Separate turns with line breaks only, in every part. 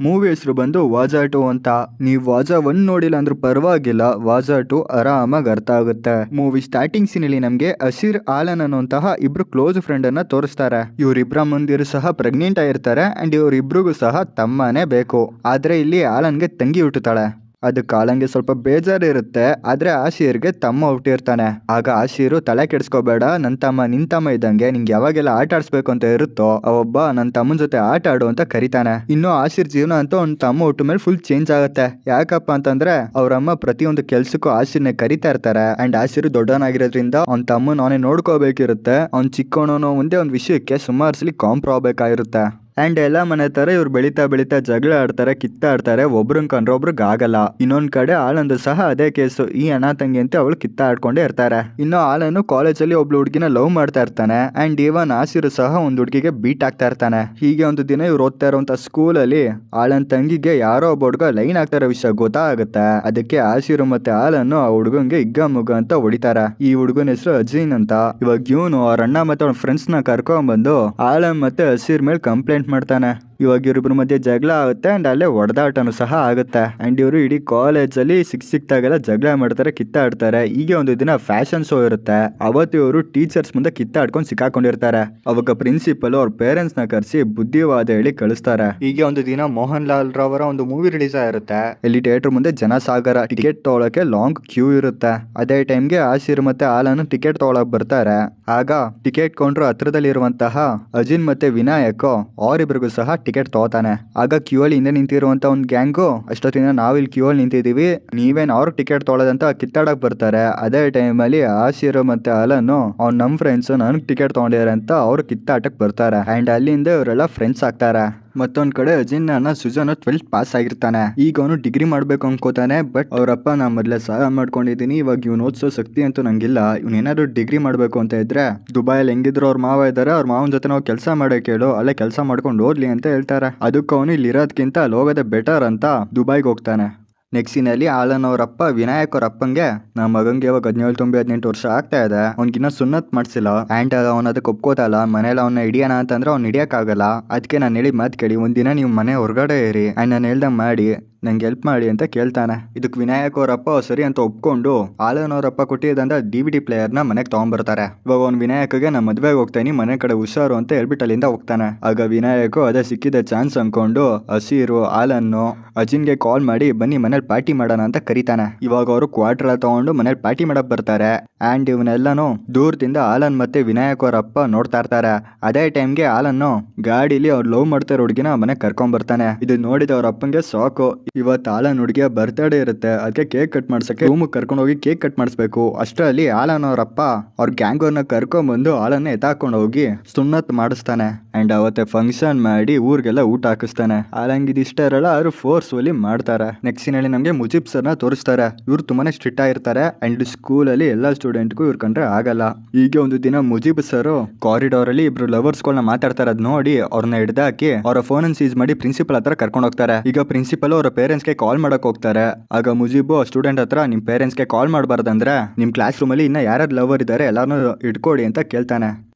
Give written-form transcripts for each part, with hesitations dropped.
Movie ಹೆಸರು ಬಂದು ವಾಜಾ 2 ಅಂತ. ನೀವು ವಾಜಾ 1 ನೋಡಿಲ್ಲ ಅಂದ್ರೂ ಪರವಾಗಿಲ್ಲ, ವಾಜಾ 2 ಆರಾಮಾಗಿ ಅರ್ಥ ಆಗುತ್ತೆ. ಮೂವಿ ಸ್ಟಾರ್ಟಿಂಗ್ ಸೀನ್ ಅಲ್ಲಿ ನಮ್ಗೆ ಅಸಿರ್ ಆಲನ್ ಅನ್ನುವಂತಹ ಇಬ್ರು ಕ್ಲೋಸ್ ಫ್ರೆಂಡ್ ಅನ್ನ ತೋರಿಸ್ತಾರೆ. ಇವರಿಬ್ಬರ ಮುಂದಿರು ಸಹ ಪ್ರೆಗ್ನೆಂಟ್ ಆಗಿರ್ತಾರೆ ಅಂಡ್ ಇವರಿಬ್ರಿಗೂ ಸಹ ತಮ್ಮನೇ ಬೇಕು. ಆದ್ರೆ ಇಲ್ಲಿ ಆಲನ್ಗೆ ತಂಗಿ ಹುಟ್ಟುತ್ತಾಳೆ. ಅದಕ್ಕೆ ಆಲನ್ಗೆ ಸ್ವಲ್ಪ ಬೇಜಾರು ಇರುತ್ತೆ. ಆದ್ರೆ ಆಶೀರ್ಗೆ ತಮ್ಮ ಹುಟ್ಟಿರ್ತಾನೆ. ಆಗ ಆಶೀರು ತಲೆ ಕೆಡಿಸ್ಕೋಬೇಡ, ನನ್ನ ತಮ್ಮ ನಿನ್ ತಮ್ಮ ಇದ್ದಂಗೆ, ನಿಂಗೆ ಯಾವಾಗೆಲ್ಲ ಆಟ ಆಡಿಸ್ಬೇಕು ಅಂತ ಇರುತ್ತೋ ಅವೊಬ್ಬ ನನ್ನ ತಮ್ಮನ ಜೊತೆ ಆಟ ಆಡು ಅಂತ ಕರಿತಾನೆ. ಇನ್ನು ಆಶೀರ್ ಜೀವನ ಅಂತ ಅವ್ನ ತಮ್ಮ ಹುಟ್ಟು ಮೇಲೆ ಫುಲ್ ಚೇಂಜ್ ಆಗುತ್ತೆ. ಯಾಕಪ್ಪ ಅಂತಂದ್ರೆ ಅವ್ರಮ್ಮ ಪ್ರತಿಯೊಂದು ಕೆಲ್ಸಕ್ಕೂ ಆಶೀರ್ನೆ ಕರಿತಾ ಇರ್ತಾರೆ. ಅಂಡ್ ಆಶೀರ್ ದೊಡ್ಡವನಾಗಿರೋದ್ರಿಂದ ಅವ್ನ ತಮ್ಮನ ಅವನೇ ನೋಡ್ಕೋಬೇಕಿರುತ್ತೆ. ಅವ್ನ್ ಚಿಕ್ಕವನು ಒಂದೇ ಒಂದು ವಿಷಯಕ್ಕೆ ಸುಮಾರು ಸಲ ಕಾಂಪ್ರೋ ಆಗ್ಬೇಕಾಗಿರುತ್ತೆ. ಅಂಡ್ ಎಲ್ಲ ಮನೆ ತರ ಇವ್ರು ಬೆಳೀತಾ ಬೆಳೀತಾ ಜಗಳ ಆಡ್ತಾರೆ, ಕಿತ್ತಾಡ್ತಾರೆ. ಒಬ್ರನ್ ಕಂಡ್ರೆ ಒಬ್ರಿಗೆ ಆಗಲ್ಲ. ಇನ್ನೊಂದ್ ಕಡೆ ಆಳಂದು ಸಹ ಅದೇ ಕೇಸು. ಈ ಅಣ್ಣ ತಂಗಿ ಅಂತ ಅವಳು ಕಿತ್ತಾಡ್ಕೊಂಡೇ ಇರ್ತಾರೆ. ಇನ್ನು ಆಳನ್ನು ಕಾಲೇಜಲ್ಲಿ ಒಬ್ಳು ಹುಡುಗಿನ ಲವ್ ಮಾಡ್ತಾ ಇರ್ತಾನೆ. ಅಂಡ್ ಇವನ್ ಆಶೀರು ಸಹ ಒಂದ್ ಹುಡುಗಿಗೆ ಬೀಟ್ ಆಗ್ತಾ ಇರ್ತಾನೆ. ಹೀಗೆ ಒಂದು ದಿನ ಇವ್ರು ಓದ್ತಾ ಇರುವಂತ ಸ್ಕೂಲಲ್ಲಿ ಆಳನ್ ತಂಗಿಗೆ ಯಾರೋ ಒಬ್ಬ ಹುಡುಗ ಲೈನ್ ಆಗ್ತಾ ಇರೋ ವಿಷಯ ಗೊತ್ತಾಗುತ್ತೆ. ಅದಕ್ಕೆ ಆಶೀರು ಮತ್ತೆ ಆಳನ್ನು ಆ ಹುಡುಗಂಗೆ ಇಗ್ಗ ಮುಗ್ಗ ಅಂತ ಹೊಡಿತಾರೆ. ಈ ಹುಡುಗನ ಹೆಸರು ಅಜೀನ್ ಅಂತ. ಇವಾಗ ಇವನು ಅವ್ರ ಅಣ್ಣ ಮತ್ತೆ ಅವ್ನ ಫ್ರೆಂಡ್ಸ್ ನ ಕರ್ಕೊಂಡ್ ಬಂದು ಆಳನ್ ಮತ್ತೆ ಹಸೀರ್ ಮೇಲೆ ಕಂಪ್ಲೇಂಟ್ ಮಾಡ್ತಾನೆ. ಇವಾಗ ಇವ್ರಿಬ್ರ ಮಧ್ಯೆ ಜಗಳ ಆಗುತ್ತೆ ಅಂಡ್ ಅಲ್ಲೇ ಹೊಡೆದಾಟನು ಸಹ ಆಗುತ್ತೆ. ಅಂಡ್ ಇವರು ಇಡೀ ಕಾಲೇಜಲ್ಲಿ ಸಿಕ್ತಾಗೆಲ್ಲ ಜಗಳ ಮಾಡ್ತಾರೆ, ಕಿತ್ತಾಡ್ತಾರೆ. ಹೀಗೆ ಒಂದು ದಿನ ಫ್ಯಾಷನ್ ಶೋ ಇರುತ್ತೆ. ಅವತ್ತು ಇವರು ಟೀಚರ್ಸ್ ಮುಂದೆ ಕಿತ್ತಾಡ್ಕೊಂಡು ಸಿಕ್ಕಾಕೊಂಡಿರ್ತಾರೆ. ಅವಾಗ ಪ್ರಿನ್ಸಿಪಲ್ ಅವ್ರ ಪೇರೆಂಟ್ಸ್ ನ ಕರೆಸಿ ಬುದ್ಧಿವಾದ ಹೇಳಿ ಕಳಿಸ್ತಾರೆ. ಹೀಗೆ ಒಂದು ದಿನ ಮೋಹನ್ ಲಾಲ್ ರವರ ಒಂದು ಮೂವಿ ರಿಲೀಸ್ ಆಗಿರುತ್ತೆ. ಇಲ್ಲಿ ಥಿಯೇಟರ್ ಮುಂದೆ ಜನಸಾಗರ. ಟಿಕೆಟ್ ತಗೊಳಕ್ಕೆ ಲಾಂಗ್ ಕ್ಯೂ ಇರುತ್ತೆ. ಅದೇ ಟೈಮ್ಗೆ ಆಶೀರ್ ಮತ್ತೆ ಆಲನ್ ಟಿಕೆಟ್ ತಗೊಳಕ್ ಬರ್ತಾರೆ. ಆಗ ಟಿಕೆಟ್ ಕೌಂಟರ್ ಹತ್ರದಲ್ಲಿರುವಂತಹ ಅಜಿನ್ ಮತ್ತೆ ವಿನಾಯಕ್ ಅವರಿಬ್ರಿಗೂ ಸಹ ಟಿಕೆಟ್ ತಗೋತಾನೆ. ಆಗ ಕ್ಯೂ ಅಲ್ಲಿ ಹಿಂದೆ ನಿಂತಿರುವಂತ ಒಂದು ಗ್ಯಾಂಗು ಅಷ್ಟೊತ್ತಿನ ನಾವಿಲ್ಲಿ ಕ್ಯೂ ಅಲ್ಲಿ ನಿಂತಿದೀವಿ, ನೀವೇನ್ ಅವ್ರ ಟಿಕೆಟ್ ತೊಗೊಳೋದಂತ ಕಿತ್ತಾಡಕ್ ಬರ್ತಾರೆ. ಅದೇ ಟೈಮ್ ಅಲ್ಲಿ ಆಶೀರ್ ಮತ್ತೆ ಅಲನ್ ಅವ್ನ ನಮ್ ಫ್ರೆಂಡ್ಸ್ ನನ್ಗೆ ಟಿಕೆಟ್ ತಗೊಂಡಿದ್ದಾರೆ ಅಂತ ಅವ್ರು ಕಿತ್ತಾಟಕ್ ಬರ್ತಾರೆ. ಅಂಡ್ ಅಲ್ಲಿಂದ ಇವರೆಲ್ಲ ಫ್ರೆಂಡ್ಸ್ ಆಗ್ತಾರೆ. ಮತ್ತೊಂದ್ ಕಡೆ ಅಜಿನ್ ಅನ್ನ ಸುಜನ್ 12th ಪಾಸ್ ಆಗಿರ್ತಾನೆ. ಈಗ ಅವನು ಡಿಗ್ರಿ ಮಾಡ್ಬೇಕು ಅನ್ಕೋತಾನೆ. ಬಟ್ ಅವ್ರಪ್ಪ ನಾ ಮೊದ್ಲೇ ಸಾಲ ಮಾಡ್ಕೊಂಡಿದೀನಿ, ಇವಾಗ ಇವ್ನು ಓದಿಸೋ ಶಕ್ತಿ ಅಂತೂ ನಂಗಿಲ್ಲ. ಇವ್ನ ಏನಾದ್ರು ಡಿಗ್ರಿ ಮಾಡ್ಬೇಕು ಅಂತ ಇದ್ರೆ ದುಬೈಯಲ್ಲಿ ಹೆಂಗಿದ್ರು ಅವ್ರ ಮಾವ ಇದ್ದಾರೆ, ಅವ್ರ ಮಾವನ ಜೊತೆ ನಾವು ಕೆಲಸ ಮಾಡಕ್ ಹೇಳು, ಅಲ್ಲೇ ಕೆಲಸ ಮಾಡ್ಕೊಂಡು ಓದ್ಲಿ ಅಂತ ಹೇಳ್ತಾರೆ. ಅದಕ್ಕೆ ಅವನು ಇಲ್ಲಿ ಇರೋದ್ಕಿಂತ ಅಲ್ಲಿ ಹೋಗೋದೇ ಬೆಟರ್ ಅಂತ ದುಬೈಗೆ ಹೋಗ್ತಾನೆ. ನೆಕ್ಸ್ಟ್ ಸೀನಲ್ಲಿ ಆಲನ್ ಅವರಪ್ಪ ವಿನಾಯಕ್ ಅವ್ರ ಅಪ್ಪಂಗೆ ನಮ್ಮ ಮಗಂಗೆ ಇವಾಗ 17 ತುಂಬಿ 18 ವರ್ಷ ಆಗ್ತಾ ಇದೆ, ಅವ್ನಿಗಿನ್ನ ಸುನ್ನತ್ ಮಾಡ್ಸಿಲ್ಲ. ಆ್ಯಂಡ್ ಅವ್ನ ಅದಕ್ಕೆ ಒಪ್ಕೋತಲ್ಲ. ಮನೇಲಿ ಅವನ್ನ ಹಿಡಿಯೋಣ ಅಂತಂದ್ರೆ ಅವ್ನು ಹಿಡಿಯೋಕ್ಕಾಗಲ್ಲ. ಅದಕ್ಕೆ ನಾನು ಹೇಳಿ ಮಾತು ಕೇಳಿ, ಒಂದಿನ ನೀವು ಮನೆ ಹೊರಗಡೆ ಇರಿ ಆ್ಯಂಡ್ ನಾನು ಹೇಳ್ದಂಗೆ ಮಾಡಿ ನಂಗೆ ಹೆಲ್ಪ್ ಮಾಡಿ ಅಂತ ಕೇಳ್ತಾನೆ. ಇದಕ್ಕೆ ವಿನಾಯಕ್ ಅವರಪ್ಪ ಸರಿ ಅಂತ ಒಪ್ಕೊಂಡು ಆಲನ್ ಅವರಪ್ಪ ಕೊಟ್ಟಿದ್ದಂತ DVD ಪ್ಲೇಯರ್ನ ಮನೆಗೆ ತಗೊಂಡ್ಬರ್ತಾರೆ. ಇವಾಗ ಅವ್ನು ವಿನಾಯಕ್ಗೆ ನಾ ಮದ್ವೆಗೆ ಹೋಗ್ತಾನೆ, ಮನೆ ಕಡೆ ಹುಷಾರು ಅಂತ ಹೇಳ್ಬಿಟ್ಟು ಅಲ್ಲಿಂದ ಹೋಗ್ತಾನೆ. ಆಗ ವಿನಾಯಕ್ ಅದೇ ಸಿಕ್ಕಿದ ಚಾನ್ಸ್ ಅನ್ಕೊಂಡು ಹಸೀರು ಆಲನ್ನು ಅಜಿನ್ಗೆ ಕಾಲ್ ಮಾಡಿ ಬನ್ನಿ ಮನೇಲಿ ಪಾರ್ಟಿ ಮಾಡೋಣ ಅಂತ ಕರೀತಾನೆ. ಇವಾಗ ಅವರು ಕ್ವಾರ್ಟರ್ ತಗೊಂಡು ಮನೇಲಿ ಪಾರ್ಟಿ ಮಾಡಕ್ ಬರ್ತಾರೆ. ಆ್ಯಂಡ್ ಇವನ್ನೆಲ್ಲಾನು ದೂರದಿಂದ ಆಲನ್ ಮತ್ತೆ ವಿನಾಯಕ್ ಅವರ ಅಪ್ಪ ನೋಡ್ತಾ ಇರ್ತಾರೆ. ಅದೇ ಟೈಮ್ಗೆ ಆಲನ್ನು ಗಾಡಿಲಿ ಅವ್ರು ಲವ್ ಮಾಡ್ತಾ ಇರೋ ಹುಡುಗಿನ ಮನೆಗೆ ಕರ್ಕೊಂಡ್ ಬರ್ತಾನೆ. ಇದು ನೋಡಿದ ಅವ್ರ ಅಪ್ಪಂಗೆ ಸಾಕು. ಇವತ್ತು ಆಲನ್ ಹುಡುಗಿಯ ಬರ್ತ್ಡೇ ಇರುತ್ತೆ, ಅದಕ್ಕೆ ಕೇಕ್ ಕಟ್ ಮಾಡ್ಸಕ್ಕೆ ರೂಮ್ ಕರ್ಕೊಂಡು ಹೋಗಿ ಕೇಕ್ ಕಟ್ ಮಾಡಿಸ್ಬೇಕು. ಅಷ್ಟರಲ್ಲಿ ಆಲನ್ ಅವರಪ್ಪ ಅವ್ರ ಗ್ಯಾಂಗ್ ಅವ್ರನ್ನ ಕರ್ಕೊಂಡ್ ಬಂದು ಆಲನ್ನ ಎತ್ತಾಕೊಂಡು ಹೋಗಿ ಸುನ್ನತ್ ಮಾಡಿಸ್ತಾನೆ. ಅಂಡ್ ಅವತ್ತೆ ಫಂಕ್ಷನ್ ಮಾಡಿ ಊರಿಗೆಲ್ಲ ಊಟ ಹಾಕಿಸ್ತಾನೆ. ಆಲಂಗ್ ಇದು ಇಷ್ಟ ಇರಲ್ಲ, ಆದ್ರೂ ಫೋರ್ಸ್ಫುಲಿ ಮಾಡ್ತಾರೆ. ನೆಕ್ಸ್ಟ್ ಸೀನಲ್ಲಿ ನಮಗೆ ಮುಜೀಬ್ ಸರ್ನ ತೋರಿಸ್ತಾರೆ. ಇವ್ರು ತುಂಬಾನೇ ಸ್ಟ್ರಿಕ್ಟ್ ಆಗಿರ್ತಾರೆ. ಅಂಡ್ ಸ್ಕೂಲಲ್ಲಿ ಎಲ್ಲಾ ಸ್ಟೂಡೆಂಟ್ಗೂ ಇವ್ರು ಕಂಡ್ರೆ ಆಗಲ್ಲ. ಹೀಗೆ ಒಂದು ದಿನ ಮುಜೀಬ್ ಸರ್ ಕಾರಿಡಾರ್ ಅಲ್ಲಿ ಇಬ್ರು ಲವರ್ಸ್ಗಳನ್ನ ಮಾತಾಡ್ತಾರೆ. ಅದ್ ನೋಡಿ ಅವ್ರನ್ನ ಹಿಡ್ದಾಕಿ ಅವರ ಫೋನ್ ಅನ್ನು ಸೀಸ್ ಮಾಡಿ ಪ್ರಿನ್ಸಿಪಲ್ ಹತ್ರ ಕರ್ಕೊಂಡು ಹೋಗ್ತಾರೆ. ಈಗ ಪ್ರಿನ್ಸಿಪಲ್ ಅವರ ಪೇರೆಂಟ್ಸ್ಗೆ ಕಾಲ್ ಮಾಡಕ್ ಹೋಗ್ತಾರೆ. ಆಗ ಮುಜೀಬು ಸ್ಟೂಡೆಂಟ್ ಹತ್ರ ನಿಮ್ ಪೇರೆಂಟ್ಸ್ಗೆ ಕಾಲ್ ಮಾಡಬಾರ್ದಂದ್ರೆ ನಿಮ್ ಕ್ಲಾಸ್ ರೂಮಲ್ಲಿ ಇನ್ನ ಯಾರ್ಯಾರು ಲವರ್ ಇದ್ದಾರೆ ಎಲ್ಲಾನು ಇಟ್ಕೊಡಿ ಅಂತ ಕೇಳ್ತಾನೆ.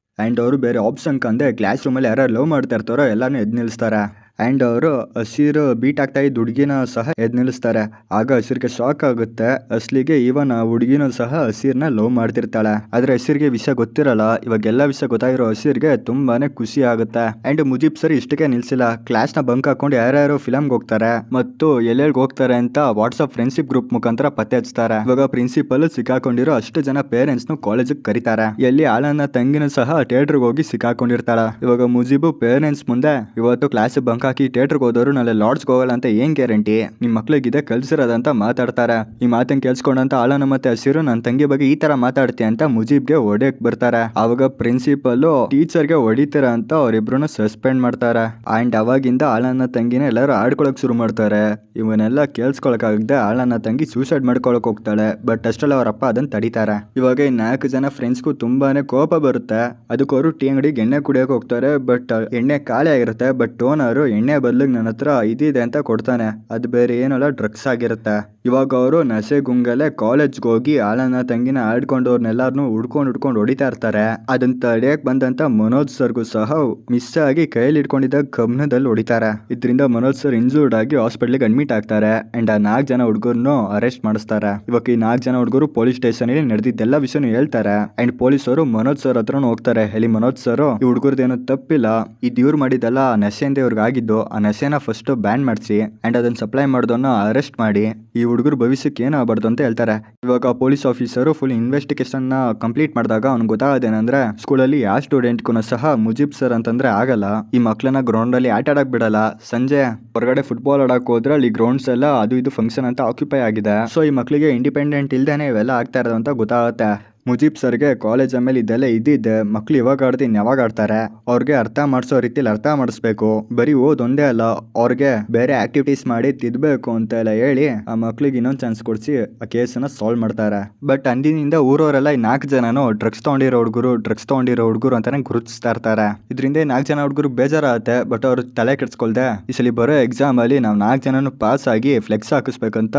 ಅಂಡ್ ಅವರು ಬೇರೆ ಆಪ್ಷನ್ ಕಂದೆ ಕ್ಲಾಸ್ ರೂಮಲ್ಲಿ ಯಾರು ಲವ್ ಮಾಡ್ತಾ ಇರ್ತಾರೋ ಎಲ್ಲಾನು ಎದ್ ನಿಲ್ಲಿಸ್ತಾರೆ. ಅಂಡ್ ಅವರು ಹಸೀರ್ ಬೀಟ್ ಆಗ್ತಾ ಇದ್ದ ಹುಡುಗಿನ ಸಹ ಎದ್ ನಿಲ್ಲಿಸ್ತಾರೆ. ಆಗ ಹಸೀರ್ಗೆ ಶಾಕ್ ಆಗುತ್ತೆ. ಅಸ್ಲಿಗೆ ಇವನ್ ಆ ಹುಡುಗಿನೂ ಸಹ ಹಸೀರ್ನ ಲವ್ ಮಾಡ್ತಿರ್ತಾಳೆ. ಆದ್ರೆ ಹಸೀರ್ಗೆ ವಿಷಯ ಗೊತ್ತಿರಲ್ಲ. ಇವಾಗ ಎಲ್ಲ ವಿಷಯ ಗೊತ್ತಾಗಿರೋ ಹಸೀರ್ಗೆ ತುಂಬಾನೇ ಖುಷಿ ಆಗುತ್ತೆ. ಅಂಡ್ ಮುಜೀಬ್ ಸರ್ ಇಷ್ಟಕ್ಕೆ ನಿಲ್ಸಿಲ್ಲ, ಕ್ಲಾಸ್ ನ ಬಂಕ್ ಹಾಕೊಂಡು ಯಾರ್ಯಾರು ಫಿಲಮ್ಗೆ ಹೋಗ್ತಾರೆ ಮತ್ತು ಎಲ್ಲೆಲ್ಗೆ ಹೋಗ್ತಾರೆ ಅಂತ ವಾಟ್ಸ್ಆಪ್ ಫ್ರೆಂಡ್ಶಿಪ್ ಗ್ರೂಪ್ ಮುಖಾಂತರ ಪತ್ತೆ ಹಚ್ತಾರೆ. ಇವಾಗ ಪ್ರಿನ್ಸಿಪಲ್ ಸಿಕ್ಕಾಕೊಂಡಿರೋ ಅಷ್ಟು ಜನ ಪೇರೆಂಟ್ಸ್ ನು ಕಾಲೇಜಿಗೆ ಕರೀತಾರೆ. ಎಲ್ಲಿ ಆಲನ್ನ ತಂಗಿನೂ ಸಹ ಥಿಯೇಟರ್ಗೆ ಹೋಗಿ ಸಿಕ್ಕಾಕೊಂಡಿರ್ತಾಳ. ಇವಾಗ ಮುಜೀಬು ಪೇರೆಂಟ್ಸ್ ಮುಂದೆ ಇವತ್ತು ಕ್ಲಾಸ್ ಬಂಕ್ ಹಾಕಿ ಥಿಯೇಟರ್ಗೆ ಹೋದವರು ನಾಳೆ ಲಾಡ್ಜ್ಗೆ ಹೋಗಲ್ಲ ಅಂತ ಏನ್ ಗ್ಯಾರಂಟಿ, ನಿಮ್ ಮಕ್ಳಿಗಿದೆ ಕಲ್ಸಿರೋದಂತ ಮಾತಾಡ್ತಾರೆ. ಈ ಮಾತನ್ನ ಕೇಳಿಸ್ಕೊಂಡಂತ ಆಲನ ಮತ್ತೆ ಹಸಿರು ನನ್ನ ತಂಗಿ ಬಗ್ಗೆ ಈ ತರ ಮಾತಾಡ್ತೀಯ ಅಂತ ಮುಜೀಬ್ಗೆ ಹೊಡೆಯಕ್ ಬರ್ತಾರೆ. ಅವಾಗ ಪ್ರಿನ್ಸಿಪಲ್ ಟೀಚರ್ಗೆ ಹೊಡಿತೀರ ಅಂತ ಅವರಿಬ್ರು ಸಸ್ಪೆಂಡ್ ಮಾಡ್ತಾರೆ. ಅಂಡ್ ಅವಾಗಿಂದ ಆಲನ ತಂಗಿನ ಎಲ್ಲರೂ ಆಡ್ಕೊಳಕ್ ಶುರು ಮಾಡ್ತಾರೆ. ಇವನ್ನೆಲ್ಲ ಕೇಳಿಸ್ಕೊಳಕಾಗದೆ ಆಲನ ತಂಗಿ ಸೂಸೈಡ್ ಮಾಡ್ಕೊಳಕ್ ಹೋಗ್ತಾಳೆ. ಬಟ್ ಅಷ್ಟಲ್ಲ ಅವರಪ್ಪ ಅದನ್ನ ತಡಿತಾರೆ. ಇವಾಗ ಈ 4 ಜನ ಫ್ರೆಂಡ್ಸ್ಗೂ ತುಂಬಾನೇ ಕೋಪ ಬರುತ್ತೆ. ಅದಕ್ಕೆ ಅವರು ಟೀ ಅಂಗಡಿಗೆ ಎಣ್ಣೆ ಕುಡಿಯಕ್ ಹೋಗ್ತಾರೆ. ಬಟ್ ಎಣ್ಣೆ ಖಾಲಿ ಆಗಿರುತ್ತೆ. ಬಟ್ ಓನರ್ ಎಣ್ಣೆ ಬದಲಿಗೆ ನನ್ನ ಹತ್ರ ಇದಿದೆ ಅಂತ ಕೊಡ್ತಾನೆ. ಅದು ಬೇರೆ ಏನಲ್ಲ ಡ್ರಗ್ಸ್ ಆಗಿರುತ್ತೆ. ಇವಾಗ ಅವರು ನಶೆ ಗುಂಗಲ್ಲೇ ಕಾಲೇಜ್ಗೆ ಹೋಗಿ ಆಲನ ತಂಗಿನ ಆಡ್ಕೊಂಡು ಅವ್ರನ್ನೆಲ್ಲಾರನು ಹುಡ್ಕೊಂಡು ಹೊಡಿತಾ ಇರ್ತಾರೆ. ಅದನ್ನ ತಡೆಯಕ್ ಬಂದಂತ ಮನೋಜ್ ಸರ್ಗೂ ಸಹ ಮಿಸ್ ಆಗಿ ಕೈಯಲ್ಲಿ ಇಟ್ಕೊಂಡಿದ್ದ ಗಮನದಲ್ಲಿ ಹೊಡಿತಾರೆ. ಇದರಿಂದ ಮನೋಜ್ ಸರ್ ಇಂಜೂರ್ಡ್ ಆಗಿ ಹಾಸ್ಪಿಟ್ಲಿಗೆ ಅಡ್ಮಿಟ್ ಆಗ್ತಾರೆ. ಅಂಡ್ ಆ 4 ಜನ ಹುಡುಗರನ್ನು ಅರೆಸ್ಟ್ ಮಾಡಿಸ್ತಾರೆ. ಇವಾಗ ಈ 4 ಜನ ಹುಡುಗರು ಪೊಲೀಸ್ ಸ್ಟೇಷನ್ ಅಲ್ಲಿ ನಡೆದಿದ್ದೆಲ್ಲ ವಿಷಯನೂ ಹೇಳ್ತಾರೆ. ಅಂಡ್ ಪೊಲೀಸರು ಮನೋಜ್ ಸರ್ ಹತ್ರನೂ ಹೋಗ್ತಾರೆ. ಹೇಳಿ ಮನೋಜ್ ಸರ್, ಈ ಹುಡುಗರದೇನು ತಪ್ಪಿಲ್ಲ, ಇದು ಇವ್ರು ಮಾಡಿದ್ದಲ್ಲ, ನಶೆಯಿಂದ ಇವ್ರಿಗೆ ಆಗಿದ್ದು, ಆ ನಶೆನ ಫಸ್ಟ್ ಬ್ಯಾನ್ ಮಾಡಿಸಿ ಅಂಡ್ ಅದನ್ನ ಸಪ್ಲೈ ಮಾಡೋದನ್ನ ಅರೆಸ್ಟ್ ಮಾಡಿ ಈ ಹುಡುಗರು ಭವಿಷ್ಯಕ್ಕೆ ಏನಾಗಬಾರ್ದು ಅಂತ ಹೇಳ್ತಾರೆ. ಇವಾಗ ಪೊಲೀಸ್ ಆಫೀಸರು ಫುಲ್ ಇನ್ವೆಸ್ಟಿಗೇಷನ್ ನ ಕಂಪ್ಲೀಟ್ ಮಾಡಿದಾಗ ಅವ್ನಿಗೆ ಗೊತ್ತಾಗೋದೇನಂದ್ರೆ ಸ್ಕೂಲಲ್ಲಿ ಯಾವ ಸ್ಟೂಡೆಂಟ್ಗೂ ಸಹ ಮುಜೀಬ್ ಸರ್ ಅಂತಂದ್ರೆ ಆಗಲ್ಲ, ಈ ಮಕ್ಳನ್ನ ಗ್ರೌಂಡ್ ಅಲ್ಲಿ ಆಟ ಆಡಕ್ ಬಿಡಲ್ಲ, ಸಂಜೆ ಹೊರಗಡೆ ಫುಟ್ಬಾಲ್ ಆಡಕ್ ಹೋದ್ರೆ ಅಲ್ಲಿ ಗ್ರೌಂಡ್ಸ್ ಎಲ್ಲ ಅದು ಇದು ಫಂಕ್ಷನ್ ಅಂತ ಆಕ್ಯುಪೈ ಆಗಿದೆ. ಸೊ ಈ ಮಕ್ಳಿಗೆ ಇಂಡಿಪೆಂಡೆಂಟ್ ಇಲ್ದೇನೆ ಇವೆಲ್ಲ ಆಗ್ತಾ ಇರೋದು ಅಂತ ಗೊತ್ತಾಗುತ್ತೆ. ಮುಜೀಬ್ ಸರ್ಗೆ ಕಾಲೇಜ್ ಆಮೇಲೆ ಇದೆಲ್ಲ ಇದ್ದಿದ್ದೆ, ಮಕ್ಳು ಇವಾಗ ಆಡ್ದು ಯಾವಾಗ ಆಡ್ತಾರೆ, ಅವ್ರಿಗೆ ಅರ್ಥ ಮಾಡಿಸೋ ರೀತಿಲಿ ಅರ್ಥ ಮಾಡಿಸ್ಬೇಕು, ಬರೀ ಓದೊಂದೇ ಅಲ್ಲ ಅವ್ರಿಗೆ ಬೇರೆ ಆಕ್ಟಿವಿಟೀಸ್ ಮಾಡಿ ತಿದ್ಬೇಕು ಅಂತ ಎಲ್ಲ ಹೇಳಿ ಆ ಮಕ್ಳಿಗೆ ಇನ್ನೊಂದು ಚಾನ್ಸ್ ಕೊಡಿಸಿ ಆ ಕೇಸನ್ನ ಸಾಲ್ವ್ ಮಾಡ್ತಾರೆ. ಬಟ್ ಅಂದಿನಿಂದ ಊರವರೆಲ್ಲ ಈ 4 ಜನನು ಡ್ರಗ್ಸ್ ತಗೊಂಡಿರೋ ಹುಡುಗರು ಅಂತಾನೆ ಗುರುತಿಸ್ತಾ ಇರ್ತಾರೆ. ಇದರಿಂದ 4 ಜನ ಹುಡುಗರು ಬೇಜಾರಾಗುತ್ತೆ. ಬಟ್ ಅವ್ರು ತಲೆ ಕೆಡ್ಸ್ಕೊಳ್ದೆ ಈ ಸಲ ಬರೋ ಎಕ್ಸಾಮ್ ಅಲ್ಲಿ ನಾವು 4 ಜನನು ಪಾಸ್ ಆಗಿ ಫ್ಲೆಕ್ಸ್ ಹಾಕಿಸ್ಬೇಕಂತ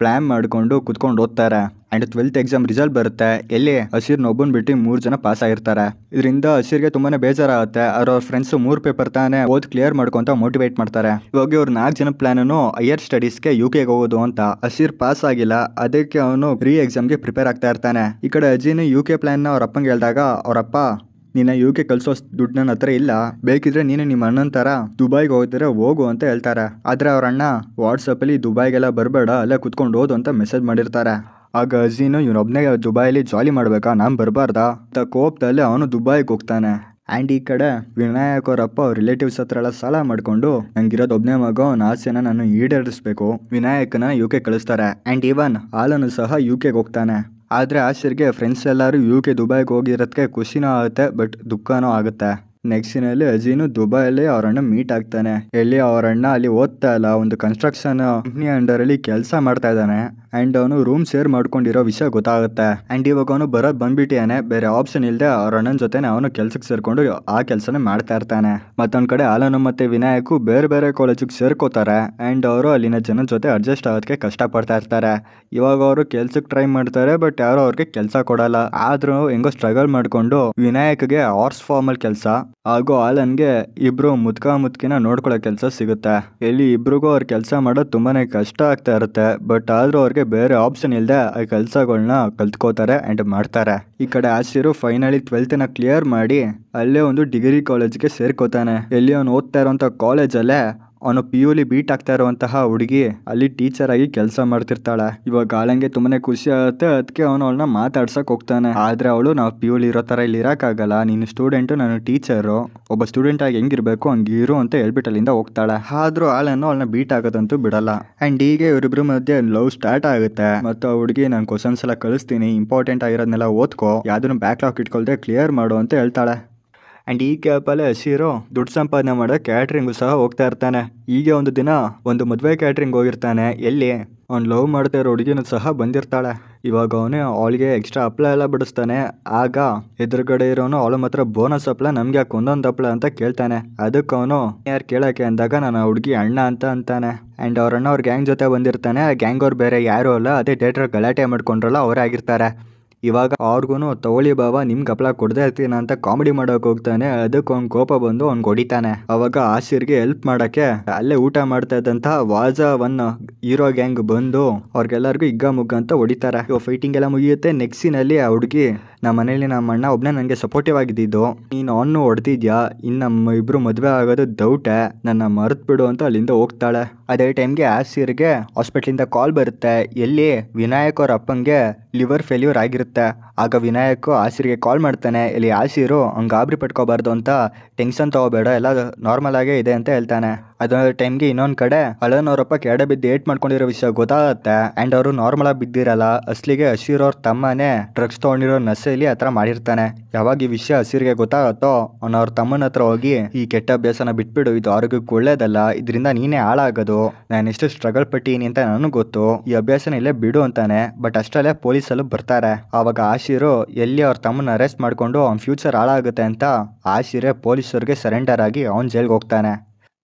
ಪ್ಲಾನ್ ಮಾಡ್ಕೊಂಡು ಕುತ್ಕೊಂಡು ಓದ್ತಾರೆ. ಅಂಡ್ 12th ಎಕ್ಸಾಮ್ ರಿಸಲ್ಟ್ ಬರುತ್ತೆ. ಎಲ್ಲಿ ಹಸಿರ್ನ ಒಬ್ಬನ್ ಬಿಟ್ಟು 3 ಜನ ಪಾಸ್ ಆಗಿರ್ತಾರೆ. ಇದರಿಂದ ಹಸಿರ್ಗೆ ತುಂಬಾನೇ ಬೇಜಾರಾಗುತ್ತೆ. ಅವ್ರ ಫ್ರೆಂಡ್ಸ್ 3 ಪೇಪರ್ ತಾನೇ ಓದ್ ಕ್ಲಿಯರ್ ಮಾಡ್ಕೊಂತ ಮೋಟಿವೇಟ್ ಮಾಡ್ತಾರೆ. ಇವಾಗ ಇವ್ರು 4 ಜನ ಪ್ಲಾನ್ ಹೈಯರ್ ಸ್ಟಡೀಸ್ಗೆ UK ಹೋಗೋದು ಅಂತ. ಹಸಿರ್ ಪಾಸ್ ಆಗಿಲ್ಲ, ಅದಕ್ಕೆ ಅವನು ರೀ ಎಕ್ಸಾಮ್ಗೆ ಪ್ರಿಪೇರ್ ಆಗ್ತಾ ಇರ್ತಾನೆ. ಈ ಕಡೆ ಅಜಿನ್ UK ಪ್ಲಾನ್ ನ ಅವ್ರ ಅಪ್ಪಂಗೆ ಹೇಳಿದಾಗ ಅವರಪ್ಪ, ನಿನ್ನ UK ಕಳ್ಸೋ ದುಡ್ಡು ನನ್ನ ಹತ್ರ ಇಲ್ಲ, ಬೇಕಿದ್ರೆ ನೀನು ನಿಮ್ಮ ಅಣ್ಣನ ತರ ದುಬೈಗೆ ಹೋಗಿದ್ರೆ ಹೋಗು ಅಂತ ಹೇಳ್ತಾರೆ. ಆದ್ರೆ ಅವ್ರ ಅಣ್ಣ ವಾಟ್ಸಪ್ ಅಲ್ಲಿ ದುಬೈಗೆಲ್ಲ ಬರಬೇಡ, ಅಲ್ಲೇ ಕುತ್ಕೊಂಡು ಓದು ಅಂತ ಮೆಸೇಜ್ ಮಾಡಿರ್ತಾರೆ. ಆಗ ಅಜೀನು ಇವನೊಬ್ನೇ ದುಬೈಲಿ ಜಾಲಿ ಮಾಡ್ಬೇಕಾ, ನಾನ್ ಬರಬಾರ್ದಾ ಅಂತ ಕೋಪದಲ್ಲಿ ಅವನು ದುಬೈಗೆ ಹೋಗ್ತಾನೆ. ಆ್ಯಂಡ್ ಈ ಕಡೆ ವಿನಾಯಕ್ ಅವರಪ್ಪ ಅವ್ರ ರಿಲೇಟಿವ್ಸ್ ಹತ್ರ ಎಲ್ಲ ಸಾಲ ಮಾಡ್ಕೊಂಡು ನಂಗಿರೋದು ಒಬ್ಬನೇ ಮಗ, ಅವನ ಆಸೆನ ನಾನು ಈಡೇರಿಸ್ಬೇಕು, ವಿನಾಯಕನ UK ಕಳಿಸ್ತಾರೆ. ಆ್ಯಂಡ್ ಇವನ್ ಆಲನು ಸಹ UKಗೆ ಹೋಗ್ತಾನೆ. ಆದರೆ ಆಶಿರ್ಗೆ ಫ್ರೆಂಡ್ಸ್ ಎಲ್ಲರೂ UK ದುಬೈಗೆ ಹೋಗಿರೋದಕ್ಕೆ ಖುಷಿನೂ ಆಗುತ್ತೆ, ಬಟ್ ದುಃಖನೂ ಆಗುತ್ತೆ. ನೆಕ್ಸ್ಟ್ ಸೀನಲ್ಲಿ ಅಜೀನು ದುಬೈಯಲ್ಲಿ ಅವರಣ್ಣ ಮೀಟ್ ಆಗ್ತಾನೆ. ಎಲ್ಲಿ ಅವರಣ್ಣ ಅಲ್ಲಿ ಓದ್ತಾ ಇಲ್ಲ, ಒಂದು ಕನ್ಸ್ಟ್ರಕ್ಷನ್ ಕಂಪ್ನಿ ಅಂಡರ್ ಅಲ್ಲಿ ಕೆಲಸ ಮಾಡ್ತಾ ಇದ್ದಾನೆ. ಅಂಡ್ ಅವನು ರೂಮ್ ಶೇರ್ ಮಾಡ್ಕೊಂಡಿರೋ ವಿಷಯ ಗೊತ್ತಾಗುತ್ತೆ. ಅಂಡ್ ಇವಾಗ ಅವನು ಬರೋದ್ ಬಂದ್ಬಿಟ್ಟಿಯಾನೆ, ಬೇರೆ ಆಪ್ಷನ್ ಇಲ್ಲದೆ ಅವ್ರ ಅಣ್ಣನ ಜೊತೆ ಅವನು ಕೆಲ್ಸಕ್ಕೆ ಸೇರ್ಕೊಂಡು ಆ ಕೆಲಸನ ಮಾಡ್ತಾ ಇರ್ತಾನೆ. ಮತ್ತೊಂದ್ ಕಡೆ ಆಲನು ಮತ್ತೆ ವಿನಾಯಕು ಬೇರೆ ಬೇರೆ ಕಾಲೇಜಿಗೆ ಸೇರ್ಕೋತಾರೆ. ಅಂಡ್ ಅವರು ಅಲ್ಲಿನ ಜನದ ಜೊತೆ ಅಡ್ಜಸ್ಟ್ ಆಗೋದಕ್ಕೆ ಕಷ್ಟ ಪಡ್ತಾ ಇರ್ತಾರೆ. ಇವಾಗ ಅವರು ಕೆಲ್ಸಕ್ಕೆ ಟ್ರೈ ಮಾಡ್ತಾರೆ, ಬಟ್ ಯಾರೋ ಅವ್ರಿಗೆ ಕೆಲಸ ಕೊಡಲ್ಲ. ಆದ್ರೂ ಹೆಂಗೋ ಸ್ಟ್ರಗಲ್ ಮಾಡ್ಕೊಂಡು ವಿನಾಯಕ್ಗೆ ಹಾರ್ಸ್ ಫಾರ್ಮ್ ಅಲ್ಲಿ ಕೆಲಸ, ಹಾಗೂ ಆಲನ್ಗೆ ಇಬ್ರು ಮುದ್ಕಿನ ನೋಡ್ಕೊಳ್ಳೋ ಕೆಲಸ ಸಿಗುತ್ತೆ. ಎಲ್ಲಿ ಇಬ್ರಿಗೂ ಅವ್ರ ಕೆಲಸ ಮಾಡೋದು ತುಂಬಾನೇ ಕಷ್ಟ ಆಗ್ತಾ ಇರುತ್ತೆ. ಬಟ್ ಆದ್ರೂ ಅವ್ರಿಗೆ ಬೇರೆ ಆಪ್ಷನ್ ಇಲ್ಲದೆ ಆ ಕೆಲಸಗಳನ್ನ ಕಲ್ತ್ಕೋತಾರೆ ಅಂಡ್ ಮಾಡ್ತಾರೆ. ಈ ಕಡೆ ಆಶಿರು ಫೈನಲಿ 12th ಕ್ಲಿಯರ್ ಮಾಡಿ ಅಲ್ಲೇ ಒಂದು ಡಿಗ್ರಿ ಕಾಲೇಜ್ಗೆ ಸೇರ್ಕೋತಾನೆ. ಎಲ್ಲಿ ಅವನು ಓದ್ತಾ ಇರೋಂಥ ಕಾಲೇಜಲ್ಲೇ ಅವನು PUಲಿ ಬೀಟ್ ಆಗ್ತಾ ಇರುವಂತಹ ಹುಡುಗಿ ಅಲ್ಲಿ ಟೀಚರ್ ಆಗಿ ಕೆಲಸ ಮಾಡ್ತಿರ್ತಾಳೆ. ಇವಾಗ ಆಳಂಗೆ ತುಂಬಾನೇ ಖುಷಿ ಆಗುತ್ತೆ. ಅದಕ್ಕೆ ಅವನು ಅವಳನ್ನ ಮಾತಾಡ್ಸಕ್ ಹೋಗ್ತಾನೆ. ಆದ್ರೆ ಅವಳು ನಾವು PUಲಿ ಇರೋ ತರ ಇಲ್ಲಿ ಇರಕ್ಕಾಗಲ್ಲ, ನೀನು ಸ್ಟೂಡೆಂಟು, ನಾನು ಟೀಚರು, ಒಬ್ಬ ಸ್ಟೂಡೆಂಟ್ ಆಗಿ ಹೆಂಗಿರ್ಬೇಕು ಹಂಗಿರು ಅಂತ ಹೇಳ್ಬಿಟ್ಟು ಅಲ್ಲಿಂದ ಹೋಗ್ತಾಳೆ. ಆದ್ರೂ ಆಳನ್ನು ಅವಳನ್ನ ಬೀಟ್ ಆಗೋದಂತೂ ಬಿಡಲ್ಲ. ಅಂಡ್ ಹೀಗೆ ಇವರಿಬ್ರು ಮಧ್ಯೆ ಲವ್ ಸ್ಟಾರ್ಟ್ ಆಗುತ್ತೆ. ಮತ್ತು ಆ ಹುಡುಗಿ ನಾನು ಕ್ವಶನ್ಸ್ ಎಲ್ಲ ಕಳಿಸ್ತೀನಿ, ಇಂಪಾರ್ಟೆಂಟ್ ಆಗಿರೋದನ್ನೆಲ್ಲ ಓದ್ಕೋ, ಯಾವ್ದನ್ನು ಬ್ಯಾಕ್ಲಾಗ್ ಇಟ್ಕೊಳ್ದೆ ಕ್ಲಿಯರ್ ಮಾಡು ಅಂತ ಹೇಳ್ತಾಳೆ. ಆ್ಯಂಡ್ ಈ ಕ್ಯಾಪಲ್ಲೇ ಹಸಿರು ದುಡ್ಡು ಸಂಪಾದನೆ ಮಾಡೋ ಕ್ಯಾಟ್ರಿಂಗು ಸಹ ಹೋಗ್ತಾ ಇರ್ತಾನೆ. ಹೀಗೆ ಒಂದು ದಿನ ಒಂದು ಮದುವೆ ಕ್ಯಾಟ್ರಿಂಗ್ ಹೋಗಿರ್ತಾನೆ. ಎಲ್ಲಿ ಅವ್ನು ಲವ್ ಮಾಡ್ತಾ ಇರೋ ಹುಡುಗಿನೂ ಸಹ ಬಂದಿರ್ತಾಳೆ. ಇವಾಗ ಅವನೇ ಅವಳಿಗೆ ಎಕ್ಸ್ಟ್ರಾ ಹಪ್ಳ ಎಲ್ಲ ಬಿಡಿಸ್ತಾನೆ. ಆಗ ಎದುರುಗಡೆ ಇರೋನು ಅವಳ ಮಾತ್ರ ಬೋನಸ್ ಹಪ್ಳ ನಮ್ಗೆ ಯಾಕೆ ಒಂದೊಂದು ಹಪ್ಳ ಅಂತ ಕೇಳ್ತಾನೆ. ಅದಕ್ಕೆ ಅವನು ಯಾರು ಕೇಳೋಕೆ ಅಂದಾಗ ನಾನು ಹುಡುಗಿ ಅಣ್ಣ ಅಂತ ಅಂತಾನೆ. ಆ್ಯಂಡ್ ಅವ್ರ ಅಣ್ಣ ಅವ್ರ ಗ್ಯಾಂಗ್ ಜೊತೆ ಬಂದಿರ್ತಾನೆ. ಆ ಗ್ಯಾಂಗ್ ಅವ್ರು ಬೇರೆ ಯಾರೂ ಅಲ್ಲ, ಅದೇ ಥಿಯೇಟ್ರ್ ಗಲಾಟೆ ಮಾಡ್ಕೊಂಡ್ರಲ್ಲ ಅವರೇ ಆಗಿರ್ತಾರೆ. ಇವಾಗ ಅವ್ರಿಗೂ ತಗೊಳ್ಳಿ ಬಾಬಾ ನಿಮ್ಗೆ ಹಪ್ಳ ಕೊಡದೇ ಇರ್ತೀನ ಅಂತ ಕಾಮಿಡಿ ಮಾಡೋಕೆ ಹೋಗ್ತಾನೆ. ಅದಕ್ಕೆ ಅವ್ನ ಕೋಪ ಬಂದು ಅವ್ನು ಹೊಡಿತಾನೆ. ಅವಾಗ ಆಶಿರ್ಗೆ ಹೆಲ್ಪ್ ಮಾಡಕ್ಕೆ ಅಲ್ಲೇ ಊಟ ಮಾಡ್ತಾ ಇದ್ದಂತಹ ವಾಜಾ ಒನ್ ಹೀರೋ ಗ್ಯಾಂಗ್ ಬಂದು ಅವ್ರಿಗೆಲ್ಲರಿಗೂ ಹಿಗ್ಗ ಮುಗ್ಗ ಅಂತ ಹೊಡಿತಾರೆ. ಇವಾಗ ಫೈಟಿಂಗ್ ಎಲ್ಲ ಮುಗಿಯುತ್ತೆ. ನೆಕ್ಸ್ಟ್ ಸೀನಲ್ಲಿ ಆ ಹುಡುಗಿ ನಮ್ಮ ಮನೇಲಿ ನಮ್ಮ ಅಣ್ಣ ಒಬ್ಬನೇ ನನಗೆ ಸಪೋರ್ಟಿವ್ ಆಗಿದ್ದು, ನೀನು ಅವನು ಹೊಡೆದಿದ್ಯಾ, ಇನ್ನು ನಮ್ಮ ಇಬ್ರು ಮದುವೆ ಆಗೋದು ಡೌಟೇ, ನನ್ನ ಮರೆತು ಬಿಡು ಅಂತ ಅಲ್ಲಿಂದ ಹೋಗ್ತಾಳೆ. ಅದೇ ಟೈಮ್ಗೆ ಆಶಿರ್ಗೆ ಹಾಸ್ಪಿಟ್ಲಿಂದ ಕಾಲ್ ಬರುತ್ತೆ. ಎಲ್ಲಿ ವಿನಾಯಕ್ ಅವ್ರ ಅಪ್ಪಂಗೆ ಲಿವರ್ ಫೇಲ್ಯೂರ್ ಆಗಿರುತ್ತೆ. ಆಗ ವಿನಾಯಕ್ ಆಶಿರ್ಗೆ ಕಾಲ್ ಮಾಡ್ತಾನೆ. ಇಲ್ಲಿ ಆಶಿರು ಅವ್ನು ಗಾಬರಿ ಪಟ್ಕೋಬಾರ್ದು ಅಂತ, ಟೆನ್ಷನ್ ತಗೋಬೇಡ, ಎಲ್ಲ ನಾರ್ಮಲ್ ಆಗೇ ಇದೆ ಅಂತ ಹೇಳ್ತಾನೆ. ಅದೇ ಟೈಮ್ಗೆ ಇನ್ನೊಂದು ಕಡೆ ಅಳನ್ ಅವರಪ್ಪ ಕೆಡೆ ಬಿದ್ದು ಏಟ್ ಮಾಡ್ಕೊಂಡಿರೋ ವಿಷಯ ಗೊತ್ತಾಗುತ್ತೆ. ಆ್ಯಂಡ್ ಅವರು ನಾರ್ಮಲ್ ಆಗಿ ಬಿದ್ದಿರಲ್ಲ, ಅಸ್ಲಿಗೆ ಹಸಿರ್ ಅವ್ರ ತಮ್ಮನೇ ಡ್ರಗ್ಸ್ ತೊಗೊಂಡಿರೋ ನಶೆಯಲ್ಲಿ ಆ ಥರ ಮಾಡಿರ್ತಾನೆ. ಯಾವಾಗ ಈ ವಿಷಯ ಹಸಿರಿಗೆ ಗೊತ್ತಾಗತ್ತೋ ಅವ್ರ ತಮ್ಮನ ಹತ್ರ ಹೋಗಿ ಈ ಕೆಟ್ಟ ಅಭ್ಯಾಸನ ಬಿಟ್ಬಿಡು, ಇದು ಆರೋಗ್ಯಕ್ಕೆ ಒಳ್ಳೇದಲ್ಲ, ಇದರಿಂದ ನೀನೇ ಹಾಳಾಗೋದು, ನಾನು ಎಷ್ಟು ಸ್ಟ್ರಗಲ್ ಪಟ್ಟೀನಿ ಅಂತ ನನಗೆ ಗೊತ್ತು, ಈ ಅಭ್ಯಾಸನ ಇಲ್ಲೇ ಬಿಡು ಅಂತಾನೆ. ಬಟ್ ಅಷ್ಟಲ್ಲೇ ಪೊಲೀಸಲ್ಲೂ ಬರ್ತಾರೆ. ಆವಾಗ ಆಶಿರು ಎಲ್ಲಿ ಅವ್ರ ತಮ್ಮನ ಅರೆಸ್ಟ್ ಮಾಡ್ಕೊಂಡು ಅವ್ನ ಫ್ಯೂಚರ್ ಹಾಳಾಗುತ್ತೆ ಅಂತ ಆಶಿರೇ ಪೊಲೀಸರಿಗೆ ಸರೆಂಡರ್ ಆಗಿ ಅವ್ನ ಜೈಲ್ಗೆ ಹೋಗ್ತಾನೆ.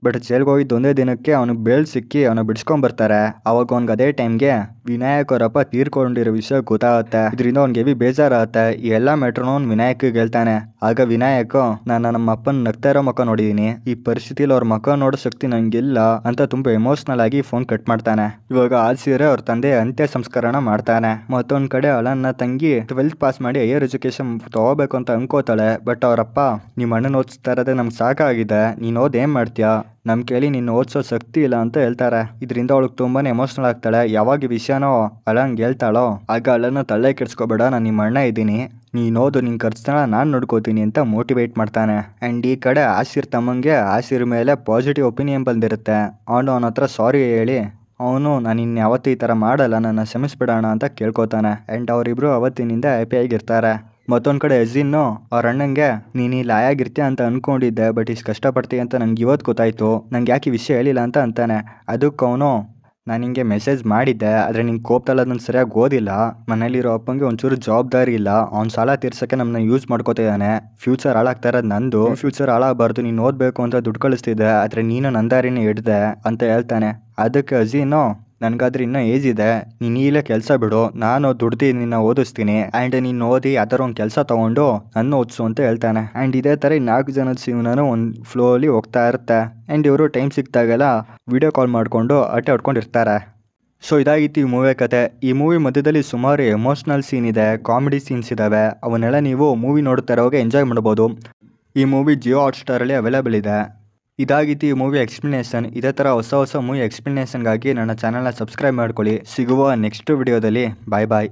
ಬಟ್ ಜೈಲ್ಗೆ ಹೋಗಿದ್ದು ಒಂದೇ ದಿನಕ್ಕೆ ಅವನು ಬೇಲ್ ಸಿಕ್ಕಿ ಅವನು ಬಿಡಿಸ್ಕೊಂಡ್ಬರ್ತಾರೆ. ಅವಾಗ ಅವ್ನಿಗೆ ಅದೇ ಟೈಮ್ಗೆ ವಿನಾಯಕ್ ಅವರಪ್ಪ ತೀರ್ಕೊಂಡಿರೋ ವಿಷಯ ಗೊತ್ತಾಗುತ್ತೆ. ಇದರಿಂದ ಅವ್ನಿಗೆ ಹೆವಿ ಬೇಜಾರಾಗುತ್ತೆ. ಈ ಎಲ್ಲ ಮ್ಯಾಟ್ರನ್ನು ಅವ್ನು ವಿನಾಯಕ್ ಹೇಳ್ತಾನೆ. ಆಗ ವಿನಾಯಕ್, ನಾನು ನಮ್ಮ ಅಪ್ಪನ ನಗ್ತಾ ಇರೋ ಮುಖ ನೋಡಿದೀನಿ, ಈ ಪರಿಸ್ಥಿತಿಲಿ ಅವ್ರ ಮುಖ ನೋಡೋ ಶಕ್ತಿ ನಂಗಿಲ್ಲ ಅಂತ ತುಂಬಾ ಎಮೋಷನಲ್ ಆಗಿ ಫೋನ್ ಕಟ್ ಮಾಡ್ತಾನೆ. ಇವಾಗ ಆಲ್ಸೀರೆ ಅವ್ರ ತಂದೆ ಅಂತ್ಯ ಸಂಸ್ಕರಣ ಮಾಡ್ತಾನೆ. ಮತ್ತೊಂದ್ ಕಡೆ ಅಳನ್ನ ತಂಗಿ 12th ಪಾಸ್ ಮಾಡಿ ಹೈಯರ್ ಎಜುಕೇಶನ್ ತಗೋಬೇಕು ಅಂತ ಅನ್ಕೋತಾಳೆ. ಬಟ್ ಅವರಪ್ಪ, ನಿಮ್ಮ ಅಣ್ಣನ ಓದಿಸ್ತಾ ಇರೋದೇ ನಮ್ಗೆ ಸಾಕಾಗಿದೆ, ನೀನ್ ಓದ್ ಏನ್ ಮಾಡ್ತೀಯಾ, ನಮ್ ಕೇಳಿ ನಿನ್ನ ಓದಿಸೋ ಶಕ್ತಿ ಇಲ್ಲ ಅಂತ ಹೇಳ್ತಾರೆ. ಇದರಿಂದ ಅವಳಿಗೆ ತುಂಬಾನೇ ಎಮೋಷನಲ್ ಆಗ್ತಾಳೆ. ಯಾವಾಗ ಈ ವಿಷಯನೋ ಅಳಂಗ್ ಹೇಳ್ತಾಳೋ ಆಗ ಅಳನ್ನ ತಲೆ ಕೆಡ್ಸ್ಕೊಬೇಡ, ನಾನು ನಿಮ್ಮ ಅಣ್ಣ ಇದ್ದೀನಿ, ನೀನ್ ಓದು, ನಿನ್ ಖರ್ಚನ ನಾನು ನೋಡ್ಕೋತೀನಿ ಅಂತ ಮೋಟಿವೇಟ್ ಮಾಡ್ತಾನೆ. ಅಂಡ್ ಈ ಕಡೆ ಆಶೀರ್ ತಮ್ಮಂಗೆ ಆಶೀರ್ ಮೇಲೆ ಪಾಸಿಟಿವ್ ಒಪಿನಿಯನ್ ಬಂದಿರುತ್ತೆ. ಅವನ ಹತ್ರ ಸಾರಿ ಹೇಳಿ ಅವನು, ನಾನು ಇನ್ನು ಯಾವತ್ತೂ ಈ ಥರ ಮಾಡಲ್ಲ, ನನ್ನ ಕ್ಷಮಿಸ್ಬಿಡೋಣ ಅಂತ ಕೇಳ್ಕೊತಾನೆ. ಆ್ಯಂಡ್ ಅವರಿಬ್ರು ಅವತ್ತಿನಿಂದ ಹ್ಯಾಪಿಯಾಗಿರ್ತಾರೆ. ಮತ್ತೊಂದು ಕಡೆ ಅಜಿನ್ನು ಅವ್ರ ಅಣ್ಣಂಗೆ, ನೀನು ಇಲ್ಲಿ ಆಯಾಗಿರ್ತೀಯ ಅಂತ ಅನ್ಕೊಂಡಿದ್ದೆ, ಬಟ್ ಇಷ್ಟು ಕಷ್ಟಪಡ್ತೀಯ ಅಂತ ನಂಗೆ ಇವತ್ತು ಗೊತ್ತಾಯ್ತು, ನಂಗೆ ಯಾಕೆ ಈ ವಿಷಯ ಹೇಳಿಲ್ಲ ಅಂತ ಅಂತಾನೆ. ಅದಕ್ಕೆ ಅವನು, ನಾನು ಹಿಂಗೆ ಮೆಸೇಜ್ ಮಾಡಿದ್ದೆ, ಆದರೆ ನಿಂಗೆ ಕೋಪದಲ್ಲಿ ಅದನ್ನು ಸರಿಯಾಗಿ ಓದಿಲ್ಲ, ಮನೇಲಿರೋ ಅಪ್ಪಂಗೆ ಒಂಚೂರು ಜವಾಬ್ದಾರಿ ಇಲ್ಲ, ಅವ್ನ ಸಾಲ ತೀರ್ಸೋಕ್ಕೆ ನಮ್ಮನ್ನ ಯೂಸ್ ಮಾಡ್ಕೋತಿದ್ದಾನೆ, ಫ್ಯೂಚರ್ ಹಾಳಾಗ್ತಾ ಇರೋದು ನಂದು, ಫ್ಯೂಚರ್ ಹಾಳಾಗಬಾರ್ದು, ನೀನು ಓದಬೇಕು ಅಂತ ದುಡ್ಡು ಕಳಿಸ್ತಿದ್ದೆ, ಆದರೆ ನೀನು ನಂದಾರಿನೇ ಹಿಡ್ದೆ ಅಂತ ಹೇಳ್ತಾನೆ. ಅದಕ್ಕೆ ಅಜೀನು, ನನಗಾದ್ರೆ ಇನ್ನೂ ಏಜ್ ಇದೆ, ನೀನು ಈಗಲೇ ಕೆಲಸ ಬಿಡು, ನಾನು ದುಡ್ದು ನಿನ್ನ ಓದಿಸ್ತೀನಿ, ಆ್ಯಂಡ್ ನೀನು ಓದಿ ಯಾವ್ದಾರು ಒಂದು ಕೆಲಸ ತೊಗೊಂಡು ನನ್ನ ಓದಿಸು ಅಂತ ಹೇಳ್ತಾನೆ. ಆ್ಯಂಡ್ ಇದೇ ಥರ 4 ಜನದ ಜೀವನನೂ ಒಂದು ಫ್ಲೋಲಿ ಹೋಗ್ತಾ ಇರುತ್ತೆ. ಆ್ಯಂಡ್ ಇವರು ಟೈಮ್ ಸಿಕ್ತಾಗೆಲ್ಲ ವಿಡಿಯೋ ಕಾಲ್ ಮಾಡಿಕೊಂಡು ಅಟ್ಟೆ ಹೊಡ್ಕೊಂಡಿರ್ತಾರೆ. ಸೊ ಇದಾಗಿತ್ತು ಈ ಮೂವಿ ಕತೆ. ಈ ಮೂವಿ ಮಧ್ಯದಲ್ಲಿ ಸುಮಾರು ಎಮೋಷ್ನಲ್ ಸೀನ್ ಇದೆ, ಕಾಮಿಡಿ ಸೀನ್ಸ್ ಇದ್ದಾವೆ. ಅವನ್ನೆಲ್ಲ ನೀವು ಮೂವಿ ನೋಡ್ತಾ ಇರೋವಾಗ ಎಂಜಾಯ್ ಮಾಡ್ಬೋದು. ಈ ಮೂವಿ ಜಿಯೋ ಹಾಟ್ಸ್ಟಾರಲ್ಲಿ ಅವೈಲೇಬಲ್ ಇದೆ. ಇದಾಗಿತ್ತು ಈ ಮೂವಿ ಎಕ್ಸ್ಪ್ಲನೇಷನ್. ಇದೇ ಥರ ಹೊಸ ಮೂವಿ ಎಕ್ಸ್ಪ್ಲನೇಷನ್ಗಾಗಿ ನನ್ನ ಚಾನಲ್ನ ಸಬ್ಸ್ಕ್ರೈಬ್ ಮಾಡ್ಕೊಳ್ಳಿ. ಸಿಗುವ ನೆಕ್ಸ್ಟ್ ವಿಡಿಯೋದಲ್ಲಿ. ಬಾಯ್ ಬಾಯ್.